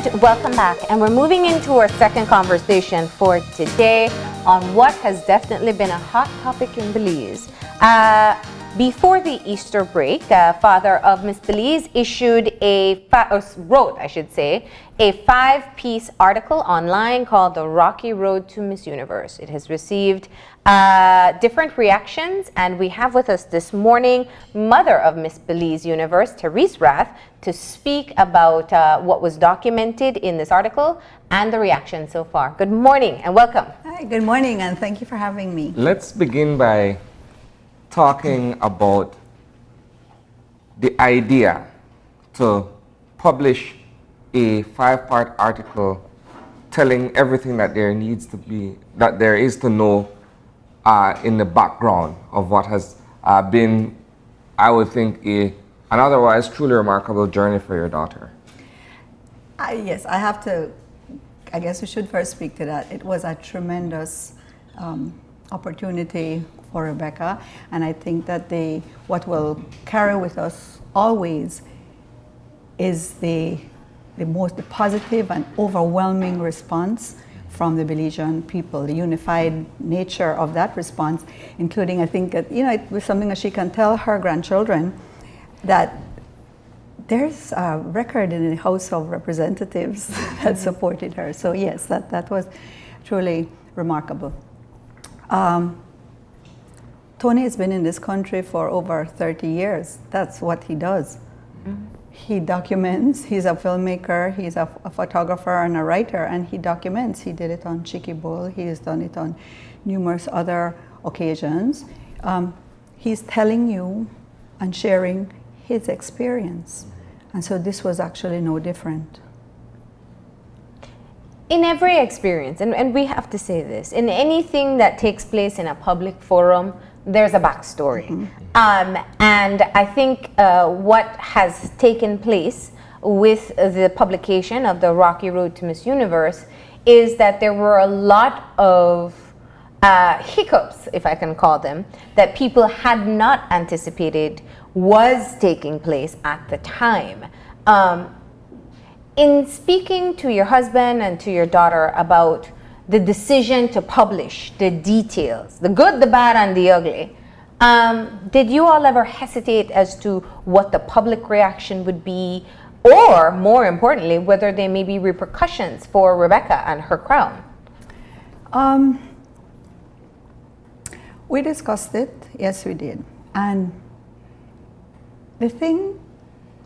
And welcome back. And we're moving into our second conversation for today on what has definitely been a hot topic in Belize. Before the Easter break, father of Miss Belize issued wrote a 5-piece article online called The Rocky Road to Miss Universe. It has received different reactions, and we have with us this morning mother of Miss Belize Universe, Therese Rath, to speak about what was documented in this article and the reaction so far. Good morning and welcome. Hi, good morning, and thank you for having me. Let's begin by talking about the idea to publish a 5-part article telling everything that there is to know in the background of what has been, I would think, an otherwise truly remarkable journey for your daughter. Yes, I guess we should first speak to that. It was a tremendous opportunity for Rebecca, and I think that what will carry with us always is the positive and overwhelming response from the Belizean people, the unified nature of that response, including, I think, that, it was something that she can tell her grandchildren, that there's a record in the House of Representatives that supported her. So yes, that was truly remarkable. Tony has been in this country for over 30 years. That's what he does. Mm-hmm. He documents. He's a filmmaker, he's a photographer and a writer, and he documents. He did it on Chicky Bull. He has done it on numerous other occasions. He's telling you and sharing his experience. And so this was actually no different. In every experience, and we have to say this, in anything that takes place in a public forum, there's a backstory. Mm-hmm. And I think what has taken place with the publication of The Rocky Road to Miss Universe is that there were a lot of hiccups, if I can call them, that people had not anticipated was taking place at the time. In speaking to your husband and to your daughter about the decision to publish the details, the good, the bad, and the ugly, did you all ever hesitate as to what the public reaction would be, or more importantly, whether there may be repercussions for Rebecca and her crown? We discussed it, yes we did. And the thing,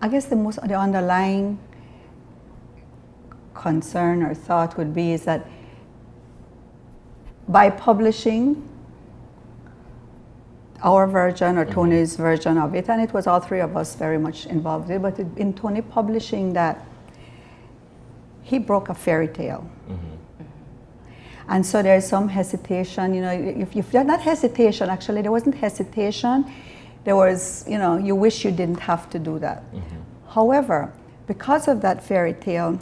I guess the underlying concern or thought would be is that by publishing our version or Tony's version of it, and it was all three of us very much involved in it, but in Tony publishing that, he broke a fairy tale. Mm-hmm. And so there's some hesitation, if not hesitation, actually there wasn't hesitation, there was, you wish you didn't have to do that. Mm-hmm. However, because of that fairy tale,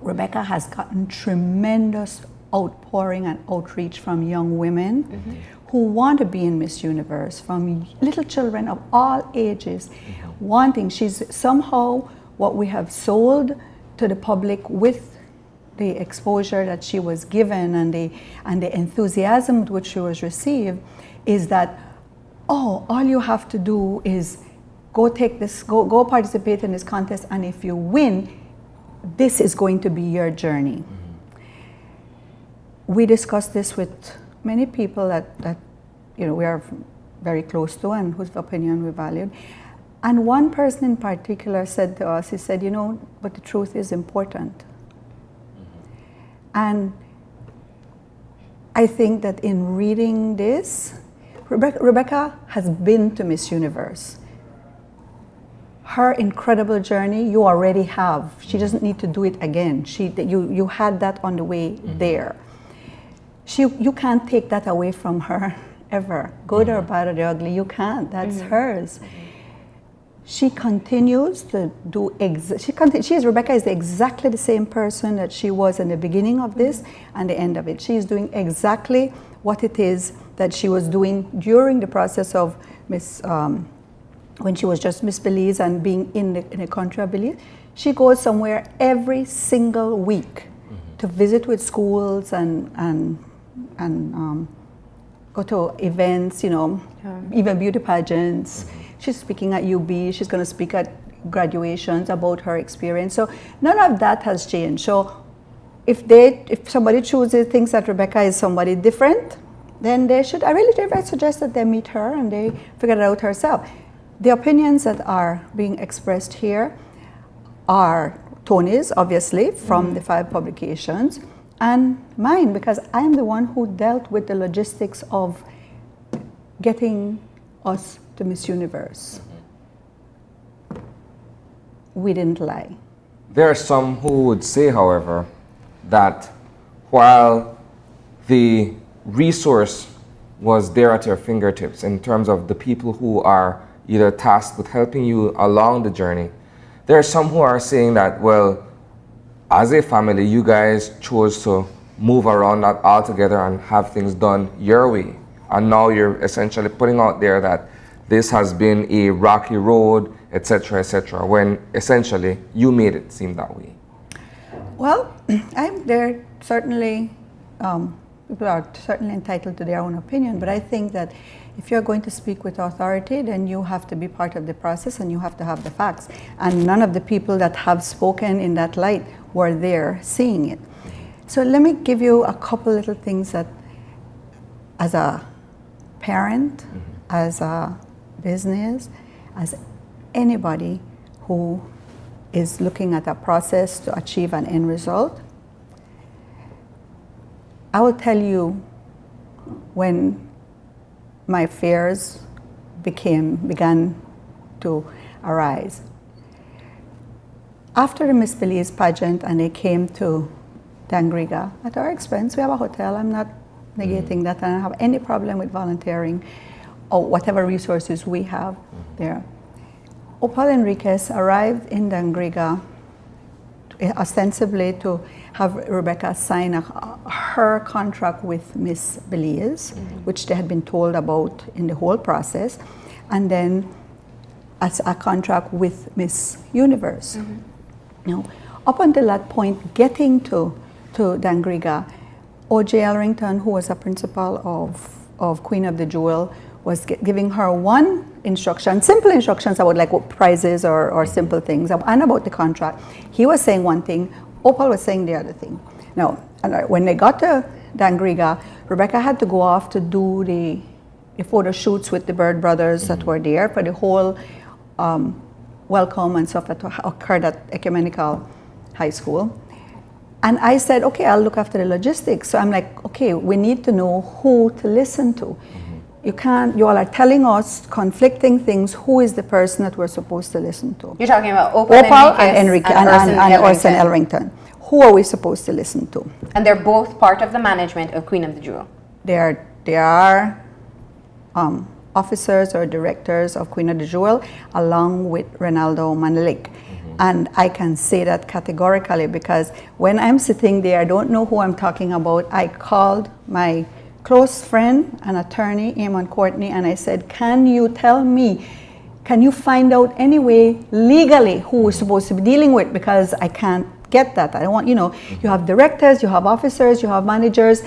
Rebecca has gotten tremendous outpouring and outreach from young women mm-hmm. who want to be in Miss Universe, from little children of all ages, mm-hmm. wanting. She's somehow what we have sold to the public with the exposure that she was given and the enthusiasm with which she was received is that, all you have to do is go participate in this contest, and if you win, this is going to be your journey. Mm-hmm. We discussed this with many people that we are very close to and whose opinion we valued. And one person in particular said to us, he said, but the truth is important. Mm-hmm. And I think that in reading this, Rebecca has been to Miss Universe. Her incredible journey, you already have. She doesn't need to do it again. You had that on the way mm-hmm. there. You can't take that away from her ever. Good mm-hmm. or bad or the ugly, you can't. That's mm-hmm. hers. Mm-hmm. She continues to do. Rebecca is exactly the same person that she was in the beginning of this mm-hmm. and the end of it. She is doing exactly what it is that she was doing during the process of when she was just Miss Belize and being in the country of Belize. She goes somewhere every single week to visit with schools and go to events, you know, even beauty pageants. She's speaking at UB. She's going to speak at graduations about her experience. So none of that has changed. So if somebody chooses, thinks that Rebecca is somebody different, then they should, I really suggest that they meet her and they figure it out herself. The opinions that are being expressed here are Tony's, obviously, from the 5 publications, and mine, because I'm the one who dealt with the logistics of getting us to Miss Universe. We didn't lie. There are some who would say, however, that while the resource was there at your fingertips in terms of the people who are either tasked with helping you along the journey, there are some who are saying that, well, as a family, you guys chose to move around that altogether and have things done your way. And now you're essentially putting out there that this has been a rocky road, etc., when essentially you made it seem that way. Well, they're certainly, people are certainly entitled to their own opinion, but I think that if you're going to speak with authority, then you have to be part of the process and you have to have the facts. And none of the people that have spoken in that light were there seeing it. So let me give you a couple little things that, as a parent, as a business, as anybody who is looking at a process to achieve an end result, I will tell you when my fears began to arise. After the Miss Belize pageant and they came to Dangriga, at our expense, we have a hotel, I'm not negating that, and I don't have any problem with volunteering or whatever resources we have there. Opal Enriquez arrived in Dangriga ostensibly to have Rebecca sign her contract with Miss Belize, which they had been told about in the whole process, and then as a contract with Miss Universe. Now, up until that point, getting to Dangriga, O.J. Elrington, who was a principal of Queen of the Jewel, was giving her one instruction, simple instructions about like prizes or simple things, and about the contract. He was saying one thing, Opal was saying the other thing. Now, when they got to Dangriga, Rebecca had to go off to do the photo shoots with the Bird brothers that were there for the whole welcome and stuff that occurred at Ecumenical High School. And I said, okay, I'll look after the logistics. So I'm like, okay, we need to know who to listen to. You all are telling us conflicting things. Who is the person that we're supposed to listen to? You're talking about Opal and Orson Elrington. Who are we supposed to listen to? And they're both part of the management of Queen of the Jewel. They are officers or directors of Queen of the Jewel, along with Ronaldo Manelik. And I can say that categorically because when I'm sitting there, I don't know who I'm talking about. I called my close friend, an attorney, Eamon Courtney, and I said, can you tell me, can you find out any way legally who we're supposed to be dealing with? Because I can't get that. I don't want, you have directors, you have officers, you have managers.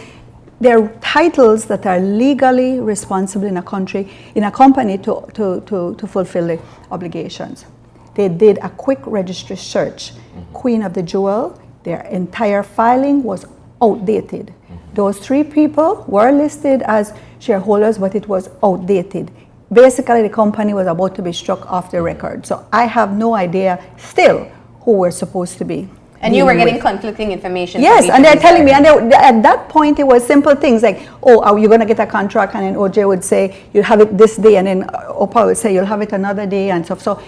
They're titles that are legally responsible in a company to fulfill the obligations. They did a quick registry search. Queen of the Jewel, their entire filing was outdated. Those 3 people were listed as shareholders, but it was outdated. Basically, the company was about to be struck off the record. So I have no idea still who we're supposed to be. And you were getting conflicting information. Yes, and they're telling me, and at that point it was simple things like, oh, are you going to get a contract? And then OJ would say, you'll have it this day, and then Opal would say, you'll have it another day, and stuff. So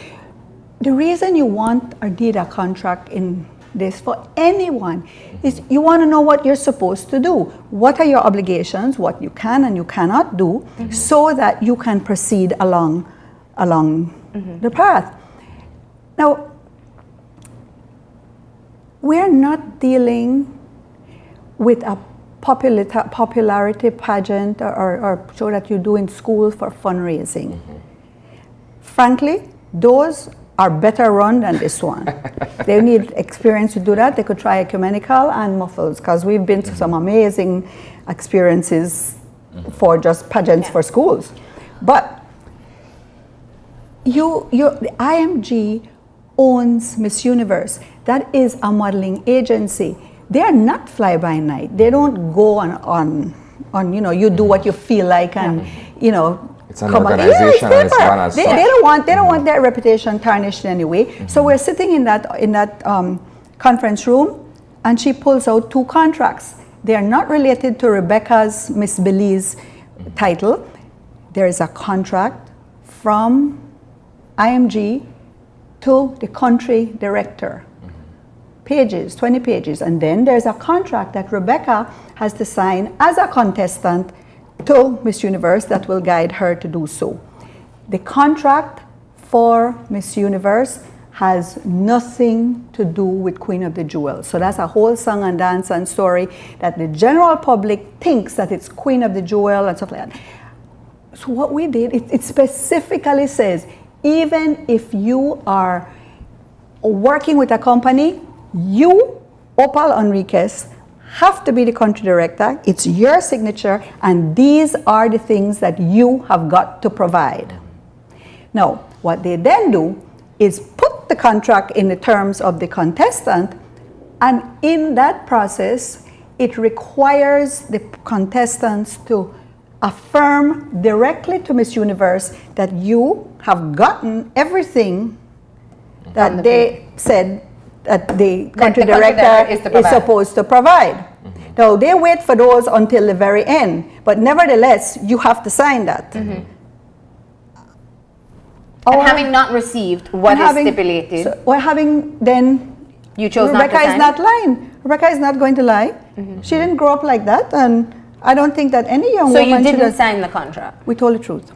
the reason you want or need a contract in this for anyone is you want to know what you're supposed to do. What are your obligations, what you can and you cannot do, so that you can proceed along the path. Now, we're not dealing with a popularity pageant or show that you do in school for fundraising. Frankly, those are better run than this one. They need experience to do that. They could try ecumenical and muffles, because we've been to some amazing experiences for just pageants for schools. But the IMG owns Miss Universe. That is a modeling agency. They are not fly by night. They don't go on you do what you feel like and it's an organization and it's run as they don't want their reputation tarnished in any way. So we're sitting in that conference room, and she pulls out 2 contracts. They are not related to Rebecca's Miss Belize title. There is a contract from IMG to the country director. Pages, 20 pages. And then there's a contract that Rebecca has to sign as a contestant to Miss Universe that will guide her to do so. The contract for Miss Universe has nothing to do with Queen of the Jewel. So that's a whole song and dance and story that the general public thinks that it's Queen of the Jewel and stuff like that. So what we did, it specifically says, even if you are working with a company, you, Opal Enriquez, have to be the country director. It's your signature, and these are the things that you have got to provide. Now, what they then do is put the contract in the terms of the contestant, and in that process, it requires the contestants to affirm directly to Miss Universe that you have gotten everything that they said that the country director is supposed to provide. Now, they wait for those until the very end, but nevertheless, you have to sign that. And having not received what is stipulated, you chose Rebecca not to sign? is not lying. Rebecca is not going to lie. She didn't grow up like that, and I don't think that any young woman So you didn't sign the contract? We told the truth.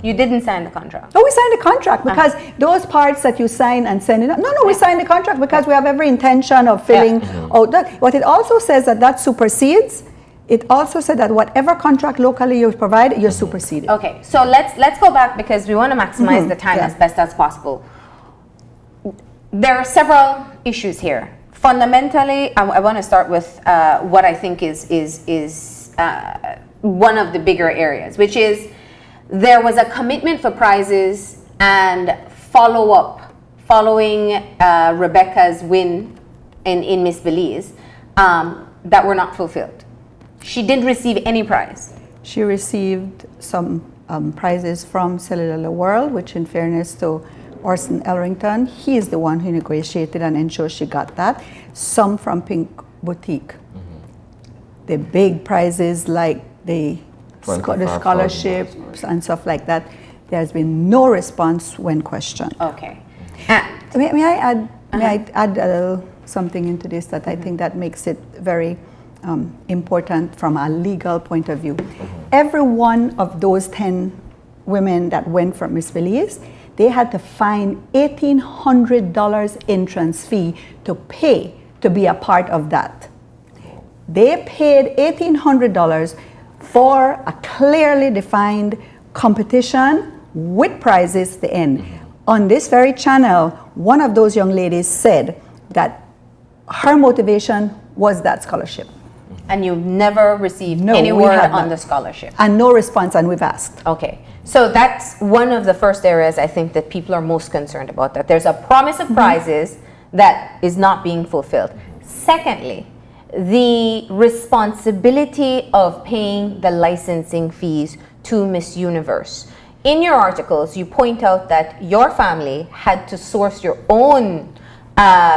You didn't sign the contract? No, we signed the contract because those parts that you sign and send it out. No, we signed the contract because we have every intention of filling out that. What it also says that supersedes. It also said that whatever contract locally you provide, you're superseded. Okay, so let's go back because we want to maximize the time as best as possible. There are several issues here. Fundamentally, I want to start with what I think is one of the bigger areas, which is there was a commitment for prizes and follow-up following Rebecca's win in Miss Belize that were not fulfilled. She didn't receive any prize. She received some prizes from Cellular World, which in fairness to Orson Elrington, he is the one who negotiated and ensured she got that. Some from Pink Boutique. The big prizes like the scholarships and stuff like that, there has been no response when questioned. Okay. May I add a little something into this that I think that makes it very important from a legal point of view. Every one of those 10 women that went for Miss Belize, they had to find $1,800 entrance fee to pay to be a part of that. They paid $1,800 for a clearly defined competition with prizes at the end. On this very channel, one of those young ladies said that her motivation was that scholarship. And you've never received any word on the scholarship? And no response, and we've asked. Okay. So that's one of the first areas I think that people are most concerned about, that there's a promise of prizes that is not being fulfilled. Secondly, the responsibility of paying the licensing fees to Miss Universe. In your articles, you point out that your family had to source your own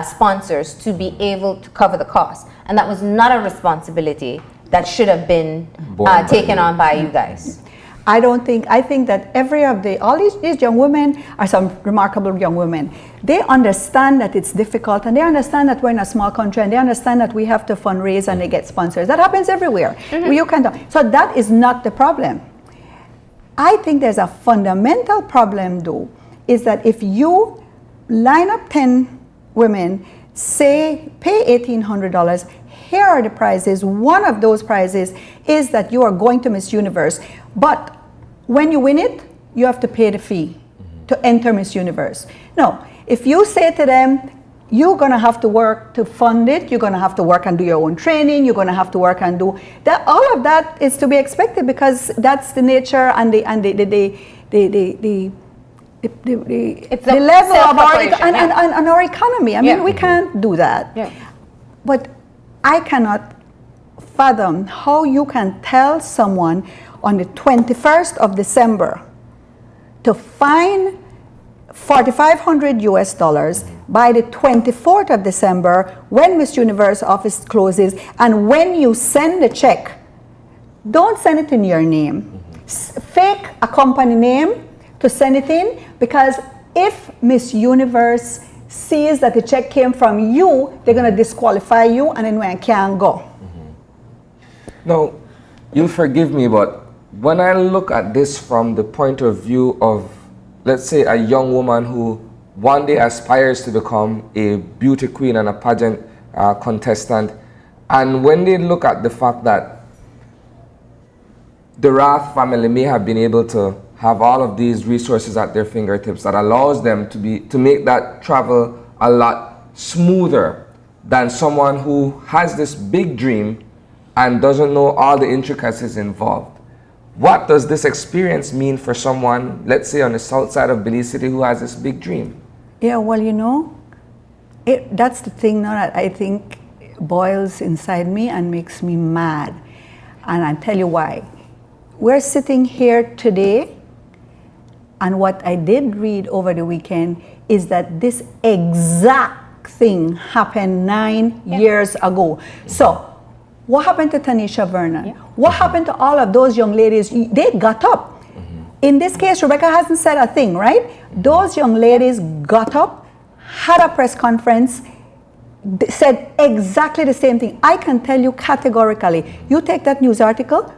sponsors to be able to cover the cost, and that was not a responsibility that should have been taken on by you guys. I think that all these young women are some remarkable young women. They understand that it's difficult, and they understand that we're in a small country, and they understand that we have to fundraise and they get sponsors. That happens everywhere. So that is not the problem. I think there's a fundamental problem though, is that if you line up 10 women, say pay $1,800, here are the prizes. One of those prizes is that you are going to Miss Universe. But when you win it, you have to pay the fee. to enter Miss Universe. No, if you say to them, you're going to have to work to fund it, you're going to have to work and do your own training, you're going to have to work and do that, all of that is to be expected because that's the nature and the level of our economy. I mean, we can't do that. Yeah. But I cannot fathom how you can tell someone on the 21st of December to find $4,500 US by the 24th of December when Miss Universe office closes, and when you send the check, don't send it in your name. Fake a company name to send it in, because if Miss Universe sees that the check came from you, they're going to disqualify you, and then we can't go. Now, you'll forgive me, but when I look at this from the point of view of, let's say, a young woman who one day aspires to become a beauty queen and a pageant contestant, and when they look at the fact that the Rath family may have been able to have all of these resources at their fingertips that allows them to make that travel a lot smoother than someone who has this big dream and doesn't know all the intricacies involved. What does this experience mean for someone, let's say on the south side of Belize City, who has this big dream? Yeah, well, you know, that's the thing now that I think boils inside me and makes me mad. And I'll tell you why. We're sitting here today, and what I did read over the weekend is that this exact thing happened 9 years ago. So, what happened to Tanisha Vernon? Yeah. What happened to all of those young ladies? They got up. In this case, Rebecca hasn't said a thing, right? Those young ladies got up, had a press conference, said exactly the same thing. I can tell you categorically, you take that news article,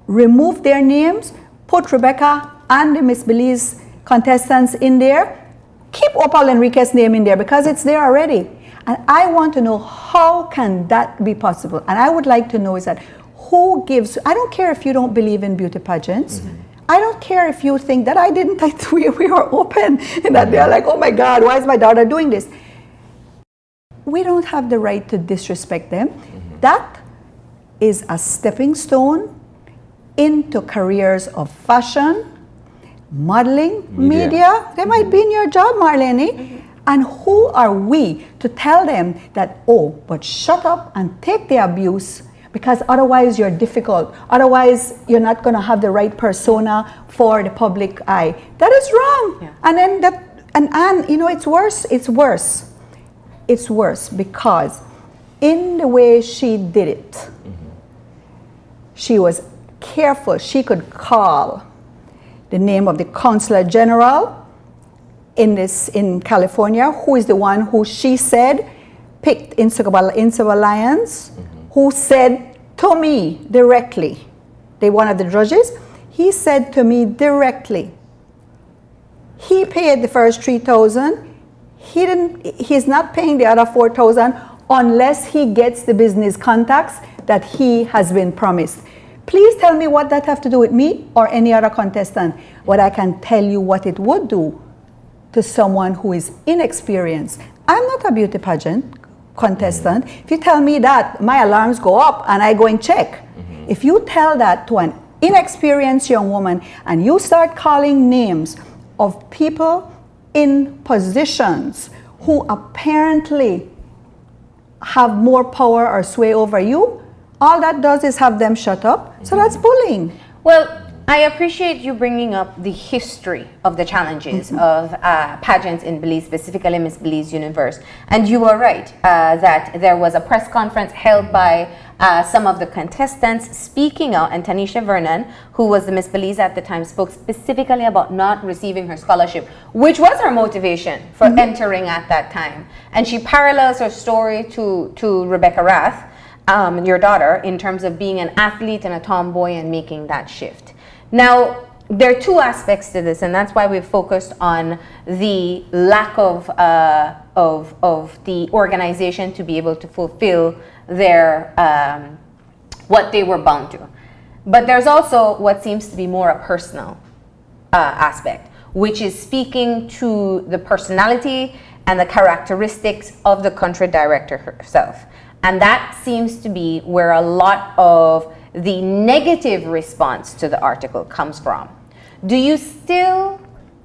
remove their names, put Rebecca and the Miss Belize contestants in there, keep Opal Enriquez's name in there because it's there already. And I want to know, how can that be possible? And I would like to know is that who gives, I don't care if you don't believe in beauty pageants. I don't care if you think that we were open and that they're like, oh my God, why is my daughter doing this? We don't have the right to disrespect them. That is a stepping stone into careers of fashion, modeling, media. They might be in your job, Marlene. And who are we to tell them that, oh, but shut up and take the abuse, because otherwise you're difficult. Otherwise, you're not going to have the right persona for the public eye. That is wrong. Yeah. And then and you know, it's worse. It's worse. It's worse because in the way she did it, she was careful. She could call the name of the Consular General in California, who is the one who she said picked Insular Alliance, who said to me directly, one of the judges, he said to me directly, he paid the first $3,000. He's not paying the other $4,000 unless he gets the business contacts that he has been promised. Please tell me what that have to do with me or any other contestant. What I can tell you what it would do to someone who is inexperienced. I'm not a beauty pageant contestant. If you tell me that, my alarms go up and I go and check. If you tell that to an inexperienced young woman and you start calling names of people in positions who apparently have more power or sway over you, all that does is have them shut up. So that's bullying. Well, I appreciate you bringing up the history of the challenges of pageants in Belize, specifically Miss Belize Universe. And you are right that there was a press conference held by some of the contestants speaking out, and Tanisha Vernon, who was the Miss Belize at the time, spoke specifically about not receiving her scholarship, which was her motivation for entering at that time. And she parallels her story to Rebecca Rath, your daughter, in terms of being an athlete and a tomboy and making that shift. Now, there are two aspects to this, and that's why we've focused on the lack of the organization to be able to fulfill their what they were bound to. But there's also what seems to be more a personal aspect, which is speaking to the personality and the characteristics of the country director herself. And that seems to be where a lot of the negative response to the article comes from. Do you still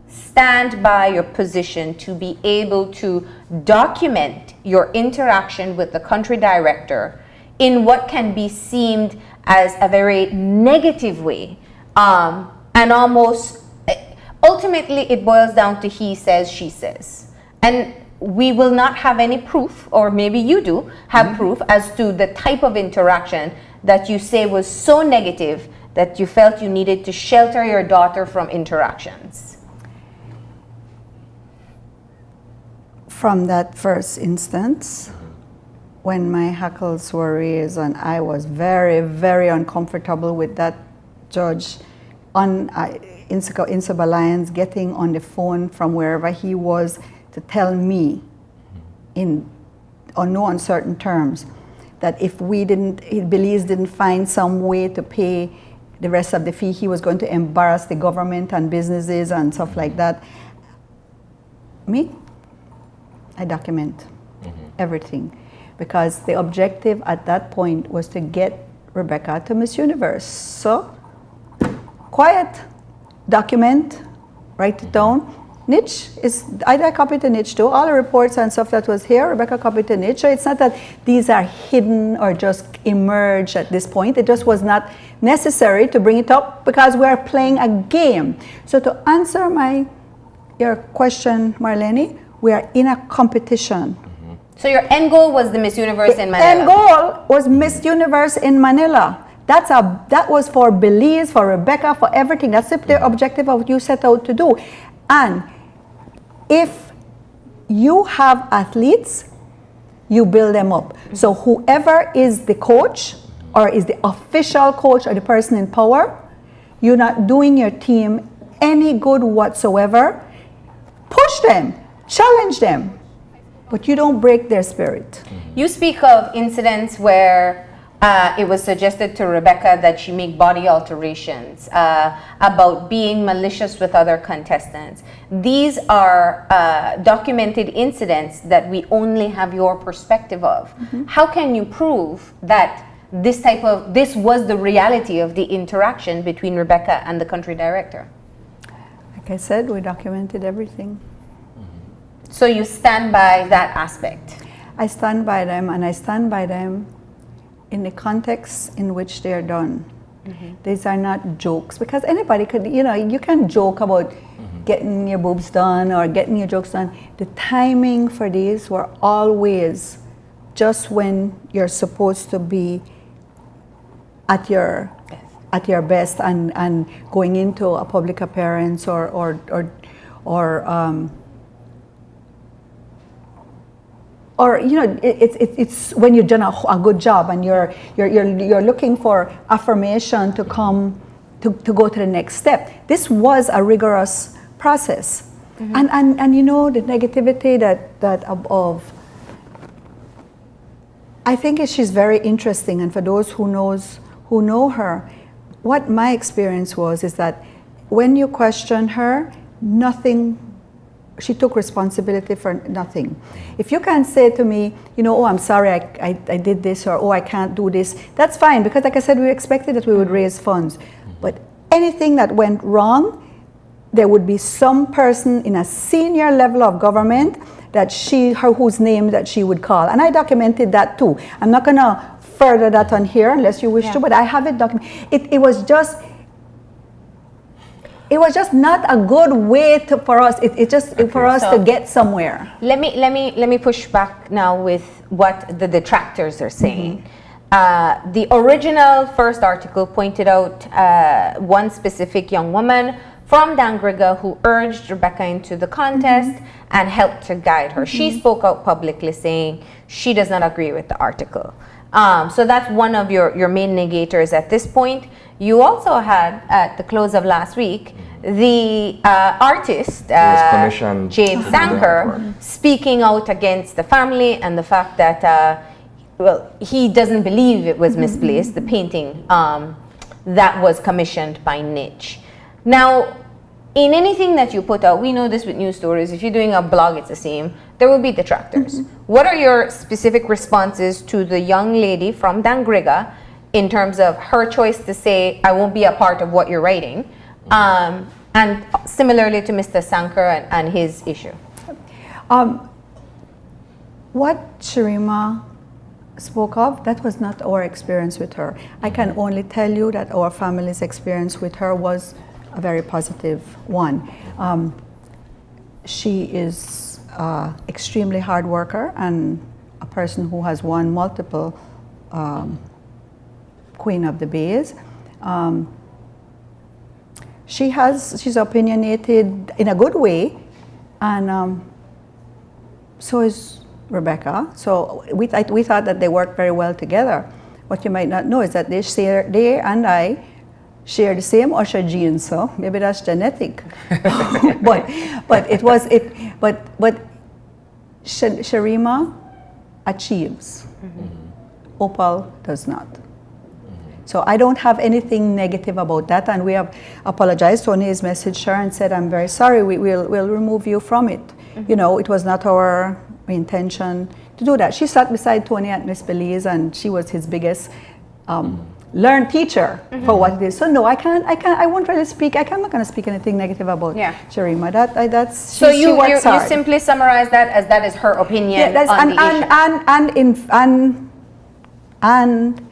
stand by your position to be able to document your interaction with the country director in what can be seen as a very negative way, and almost ultimately it boils down to he says, she says, and we will not have any proof, or maybe you do have proof as to the type of interaction that you say was so negative that you felt you needed to shelter your daughter from interactions? From that first instance, when my hackles were raised and I was very, very uncomfortable with that judge in Belize getting on the phone from wherever he was to tell me on no uncertain terms that if Belize didn't find some way to pay the rest of the fee, he was going to embarrass the government and businesses and stuff like that. I document everything, because the objective at that point was to get Rebecca to Miss Universe. So, quiet, document, write it down. Niche I copied the niche too. All the reports and stuff that was here, Rebecca copied the niche. So it's not that these are hidden or just emerged at this point. It just was not necessary to bring it up because we are playing a game. So to answer your question, Marlene, we are in a competition. So your end goal was the Miss Universe in Manila? End goal was Miss Universe in Manila. That was for Belize, for Rebecca, for everything. That's the objective of what you set out to do. And if you have athletes, you build them up. So whoever is the coach or is the official coach or the person in power, you're not doing your team any good whatsoever. Push them, challenge them, but you don't break their spirit. You speak of incidents where it was suggested to Rebecca that she make body alterations, about being malicious with other contestants. These are documented incidents that we only have your perspective of. How can you prove that this was the reality of the interaction between Rebecca and the country director? Like I said, we documented everything. So you stand by that aspect? I stand by them, and I stand by them in the context in which they are done. These are not jokes, because anybody could, you can joke about getting your boobs done or getting your jokes done. The timing for these were always just when you're supposed to be at your best and going into a public appearance or it's when you've done a good job and you're looking for affirmation to come to go to the next step. This was a rigorous process, and the negativity that of. I think she's very interesting, and for those who know her, what my experience is that when you question her, she took responsibility for nothing. If you can say to me, oh, I'm sorry, I did this, or oh, I can't do this, that's fine, because like I said, we expected that we would raise funds. But anything that went wrong, there would be some person in a senior level of government that whose name that she would call. And I documented that too. I'm not gonna further that on here unless you wish to, but I have it documented. It was just not a good way for us. For us to get somewhere. Let me push back now with what the detractors are saying. The original first article pointed out one specific young woman from Dangriga who urged Rebecca into the contest and helped to guide her. She spoke out publicly saying she does not agree with the article. So that's one of your main negators at this point. You also had, at the close of last week, the artist, Jade Sanker, speaking out against the family and the fact that, he doesn't believe it was misplaced, the painting that was commissioned by Niche. Now, in anything that you put out, we know this with news stories, if you're doing a blog, it's the same, there will be detractors. What are your specific responses to the young lady from Dangriga in terms of her choice to say, I won't be a part of what you're writing, and similarly to Mr. Sankar and his issue? What Sharima spoke of, that was not our experience with her. I can only tell you that our family's experience with her was a very positive one. She is extremely hard worker and a person who has won multiple Queen of the Bays. She's opinionated in a good way, and so is Rebecca. So we thought that they worked very well together. What you might not know is that they and I share the same usher gene, so maybe that's genetic. but Sharima achieves. Opal does not. So I don't have anything negative about that, and we have apologized. Tony has messaged her and said, I'm very sorry, we'll remove you from it. You know, it was not our intention to do that. She sat beside Tony at Miss Belize, and she was his biggest learned teacher for what it is. So no, I won't really speak. I'm not going to speak anything negative about Sharima. That's so she works hard. You simply summarize that as that is her opinion on the issue. And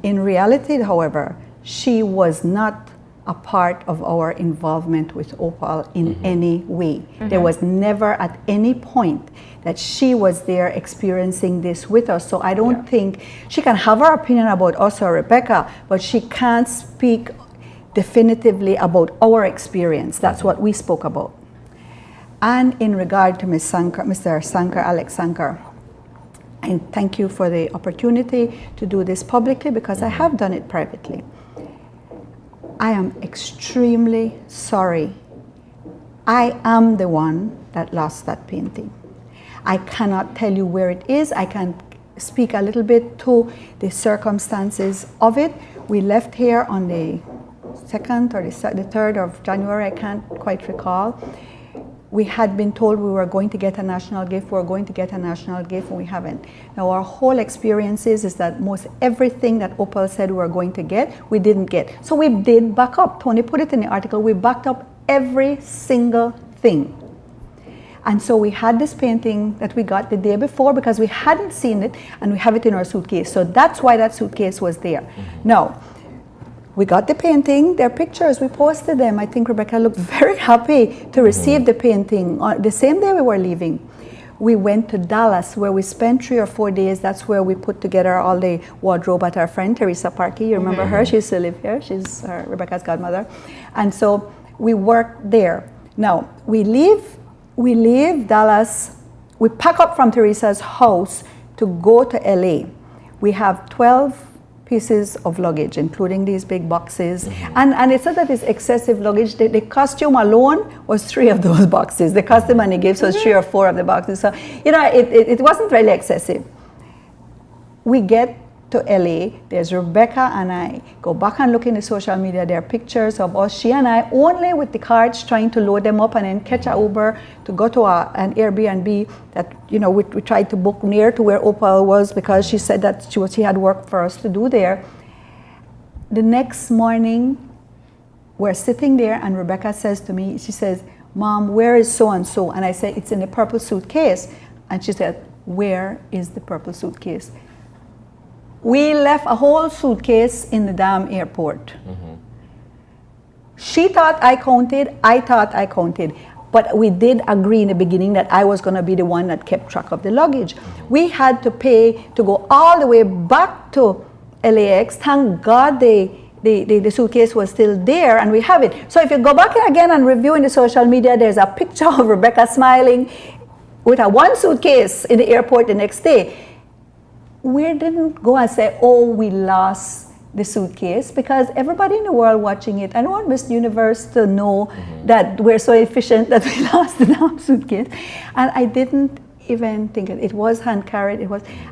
in reality, however, she was not a part of our involvement with Opal in any way. There was never at any point that she was there experiencing this with us. So I don't think she can have her opinion about us or Rebecca, but she can't speak definitively about our experience. That's what we spoke about. And in regard to Mr. Sankar, Alex Sankar, and thank you for the opportunity to do this publicly, because I have done it privately. I am extremely sorry. I am the one that lost that painting. I cannot tell you where it is. I can speak a little bit to the circumstances of it. We left here on the 2nd or the 3rd of January, I can't quite recall. We had been told we were going to get a national gift, and we haven't. Now our whole experience is that most everything that Opal said we were going to get, we didn't get. So we did back up. Tony put it in the article, we backed up every single thing. And so we had this painting that we got the day before because we hadn't seen it, and we have it in our suitcase. So that's why that suitcase was there. Now, we got the painting, their pictures, we posted them. I think Rebecca looked very happy to receive the painting. The same day we were leaving, we went to Dallas, where we spent 3 or 4 days. That's where we put together all the wardrobe at our friend Therese Rath. You remember her? She used to live here. She's Rebecca's godmother. And so we worked there. Now, we leave Dallas, we pack up from Teresa's house to go to LA. We have 12 pieces of luggage, including these big boxes. And it's not that it's excessive luggage. The costume alone was 3 of those boxes. The costume and the gifts was 3 or 4 of the boxes. So, you know, it wasn't really excessive. We get to LA, there's Rebecca and I. Go back and look in the social media, there are pictures of us, she and I, only with the cards, trying to load them up and then catch a Uber to go to an Airbnb that, you know, we tried to book near to where Opal was, because she said that she had work for us to do there. The next morning, we're sitting there and Rebecca says to me, she says, Mom, where is so-and-so? And I said, it's in the purple suitcase. And she said, where is the purple suitcase? We left a whole suitcase in the damn airport. She thought I counted, I thought I counted. But we did agree in the beginning that I was going to be the one that kept track of the luggage. We had to pay to go all the way back to LAX. Thank God the suitcase was still there and we have it. So if you go back again and review in the social media, there's a picture of Rebecca smiling with a one suitcase in the airport the next day. We didn't go and say, oh, we lost the suitcase, because everybody in the world watching it, I don't want Miss Universe to know that we're so efficient that we lost the damn suitcase. And I didn't even think it was hand carried.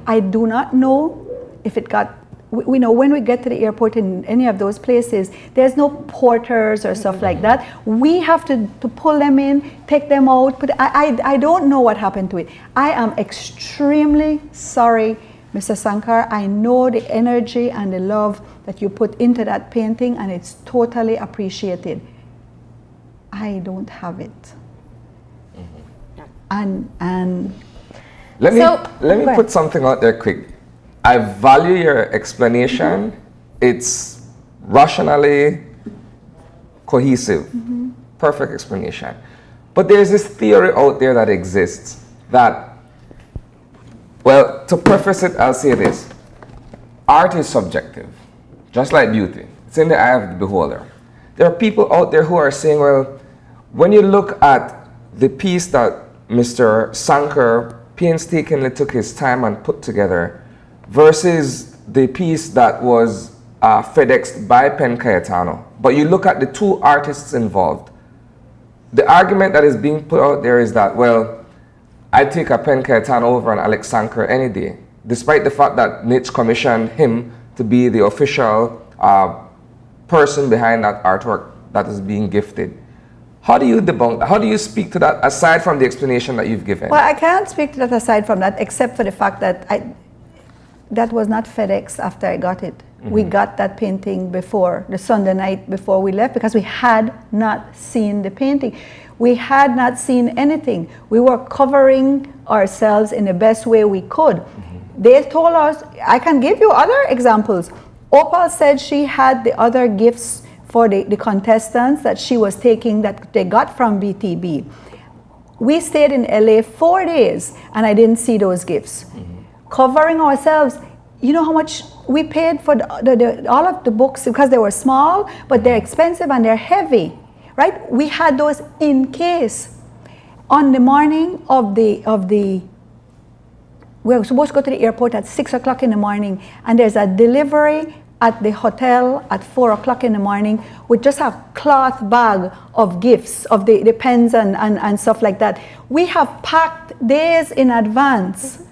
I do not know if it got we know when we get to the airport in any of those places, there's no porters or stuff like that. We have to pull them in, take them out. But I don't know what happened to it. I am extremely sorry, Mr. Sankar. I know the energy and the love that you put into that painting, and it's totally appreciated. I don't have it. And let me put something out there quick. I value your explanation. It's rationally cohesive. Perfect explanation. But there's this theory out there that exists that, well, to preface it, I'll say this. Art is subjective, just like beauty. It's in the eye of the beholder. There are people out there who are saying, well, when you look at the piece that Mr. Sankar painstakingly took his time and put together versus the piece that was FedExed by Pen Cayetano, but you look at the two artists involved, the argument that is being put out there is that, well, I take a Pen Cayetano over an Alex Sankar any day, despite the fact that Nitch commissioned him to be the official person behind that artwork that is being gifted. How do you debunk that? How do you speak to that aside from the explanation that you've given? Well, I can't speak to that aside from that, except for the fact that that was not FedEx after I got it. We got that painting before, the Sunday night before we left, because we had not seen the painting. We had not seen anything. We were covering ourselves in the best way we could. They told us, I can give you other examples. Opal said she had the other gifts for the contestants that she was taking that they got from BTB. We stayed in LA 4 days and I didn't see those gifts. Covering ourselves, you know how much we paid for all of the books, because they were small, but they're expensive and they're heavy, right? We had those in case. On the morning of the we were supposed to go to the airport at 6 o'clock in the morning, and there's a delivery at the hotel at 4 o'clock in the morning with just a cloth bag of gifts, of the pens and stuff like that. We have packed days in advance.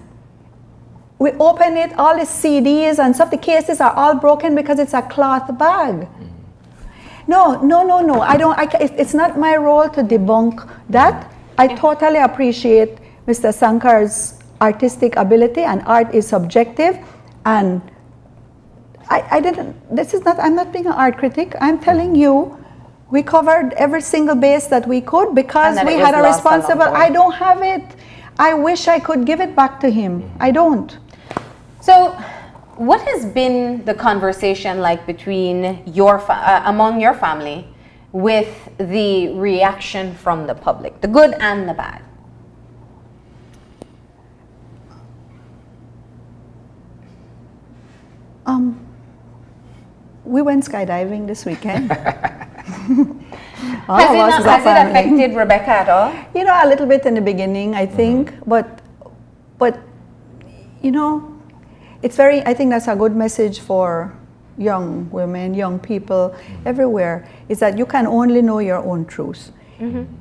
We open it, all the CDs and stuff, the cases are all broken because it's a cloth bag. No, it's not my role to debunk that. I totally appreciate Mr. Sankar's artistic ability, and art is subjective, and I'm not being an art critic. I'm telling you, we covered every single base that we could because we had a responsible. I don't have it. I wish I could give it back to him. I don't. So, what has been the conversation like between among your family with the reaction from the public, the good and the bad? We went skydiving this weekend. Has it affected Rebecca at all? You know, a little bit in the beginning, I think, but you know, I think that's a good message for young women, young people everywhere, is that you can only know your own truth.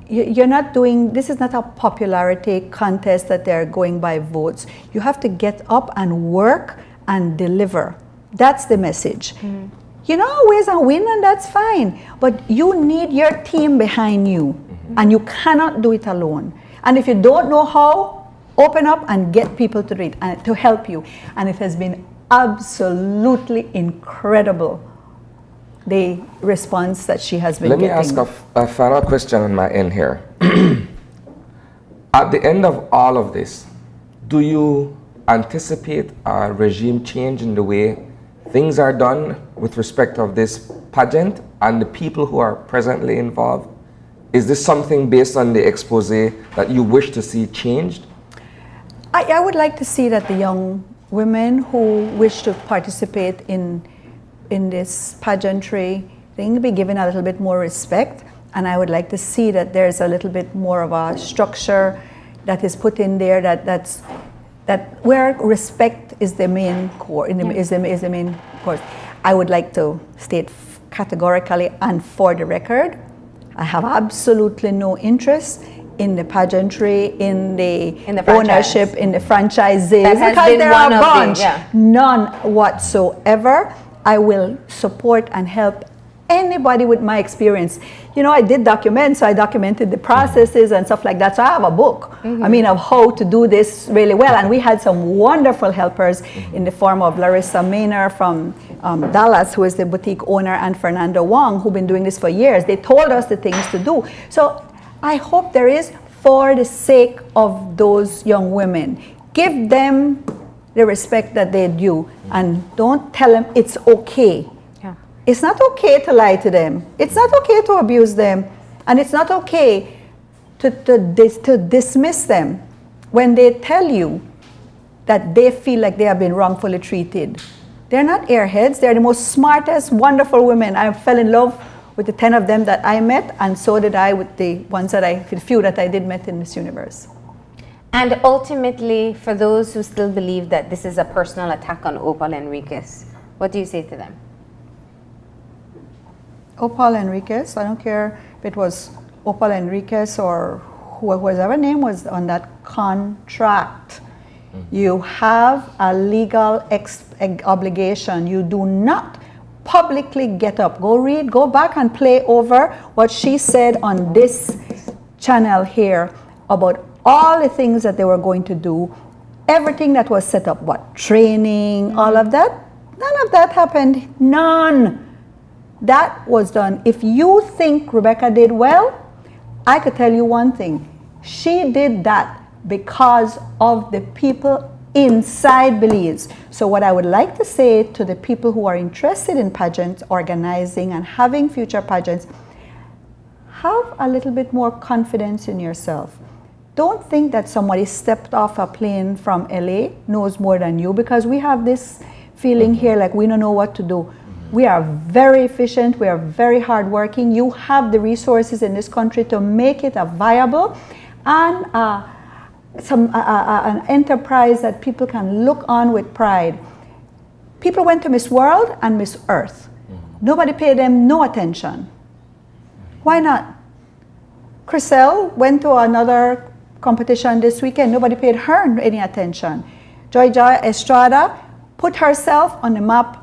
You're not doing, this is not a popularity contest that they're going by votes. You have to get up and work and deliver. That's the message. You know, always a win, and that's fine. But you need your team behind you, and you cannot do it alone. And if you don't know how, open up and get people to read and to help you. And it has been absolutely incredible, the response that she has been getting. Let me ask a final question on my end here. At the end of all of this, do you anticipate a regime change in the way things are done with respect of this pageant and the people who are presently involved? Is this something based on the expose that you wish to see changed? I would like to see that the young women who wish to participate in this pageantry thing be given a little bit more respect, and I would like to see that there's a little bit more of a structure that is put in there that where respect is the main core, is the main course. I would like to state categorically and for the record, I have absolutely no interest in the pageantry, in the franchise. ownership, in the franchises, That has because been there are one a of the- bunch. yeah. None whatsoever. I will support and help anybody with my experience. You know, I did document, so I documented the processes and stuff like that. So I have a book, I mean, of how to do this really well. And we had some wonderful helpers in the form of Larissa Maynard from Dallas, who is the boutique owner, and Fernando Wong, who've been doing this for years. They told us the things to do. So I hope there is, for the sake of those young women, give them the respect that they due, and don't tell them it's okay. Yeah. It's not okay to lie to them. It's not okay to abuse them. And it's not okay to dismiss them when they tell you that they feel like they have been wrongfully treated. They're not airheads. They're the most smartest, wonderful women. I fell in love with the 10 of them that I met, and so did I with the few that I did met in Miss Universe. And ultimately, for those who still believe that this is a personal attack on Opal Enriquez, what do you say to them? Opal Enriquez, I don't care if it was Opal Enriquez or whoever name was on that contract. You have a legal obligation. You do not publicly get up. Go back and play over what she said on this channel here about all the things that they were going to do, everything that was set up, what, training, all of that. None of that happened. None. That was done. If you think Rebecca did well, I could tell you one thing. She did that because of the people inside Belize. So what I would like to say to the people who are interested in pageants, organizing and having future pageants, have a little bit more confidence in yourself. Don't think that somebody stepped off a plane from LA knows more than you, because we have this feeling here like we don't know what to do. We are very efficient, we are very hardworking. You have the resources in this country to make it a viable and an enterprise that people can look on with pride. People went to Miss World and Miss Earth. Nobody paid them no attention. Why not? Chriselle went to another competition this weekend. Nobody paid her any attention. Joy Estrada put herself on the map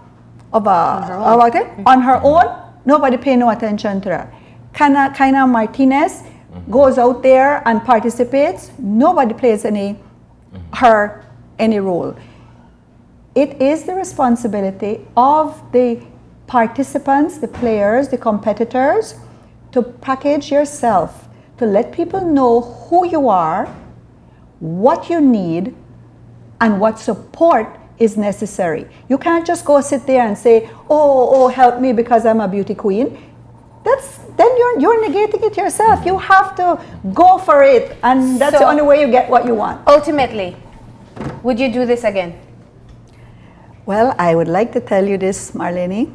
of on her own. Nobody paid no attention to her. Kaina Martinez goes out there and participates. Nobody plays any role. It is the responsibility of the participants, the players, the competitors, to package yourself, to let people know who you are, what you need, and what support is necessary. You can't just go sit there and say, oh, help me because I'm a beauty queen. Then you're negating it yourself. You have to go for it, and that's the only way you get what you want. Ultimately, would you do this again? Well, I would like to tell you this, Marlene.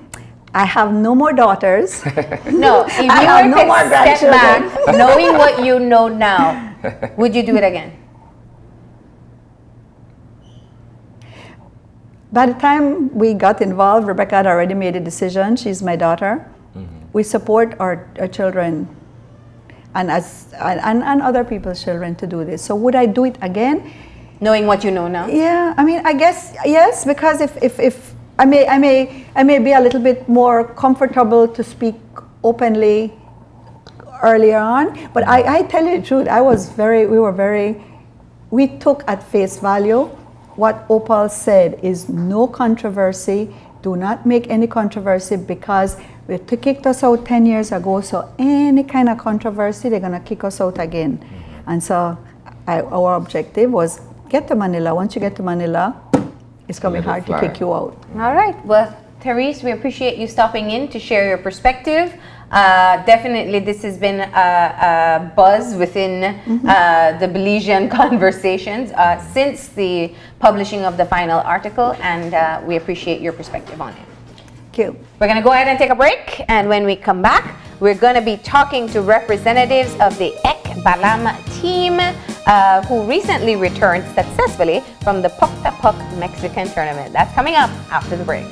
I have no more daughters. No, if you have were no to more step grandchildren. back, knowing what you know now, would you do it again? By the time we got involved, Rebecca had already made a decision. She's my daughter. We support our children and other people's children to do this. So would I do it again? Knowing what you know now? Yeah, I mean, I guess yes, because if I may be a little bit more comfortable to speak openly earlier on, but I tell you the truth, we took at face value what Opal said is no controversy. Do not make any controversy, because they kicked us out 10 years ago, so any kind of controversy, they're going to kick us out again. And so our objective was get to Manila. Once you get to Manila, it's going to be hard to kick you out. All right. Well, Therese, we appreciate you stopping in to share your perspective. Definitely, this has been a buzz within the Belizean conversations since the publishing of the final article, and we appreciate your perspective on it. Thank you. We're going to go ahead and take a break, and when we come back, we're going to be talking to representatives of the Ek Balam team who recently returned successfully from the Puck the Puck Mexican tournament. That's coming up after the break.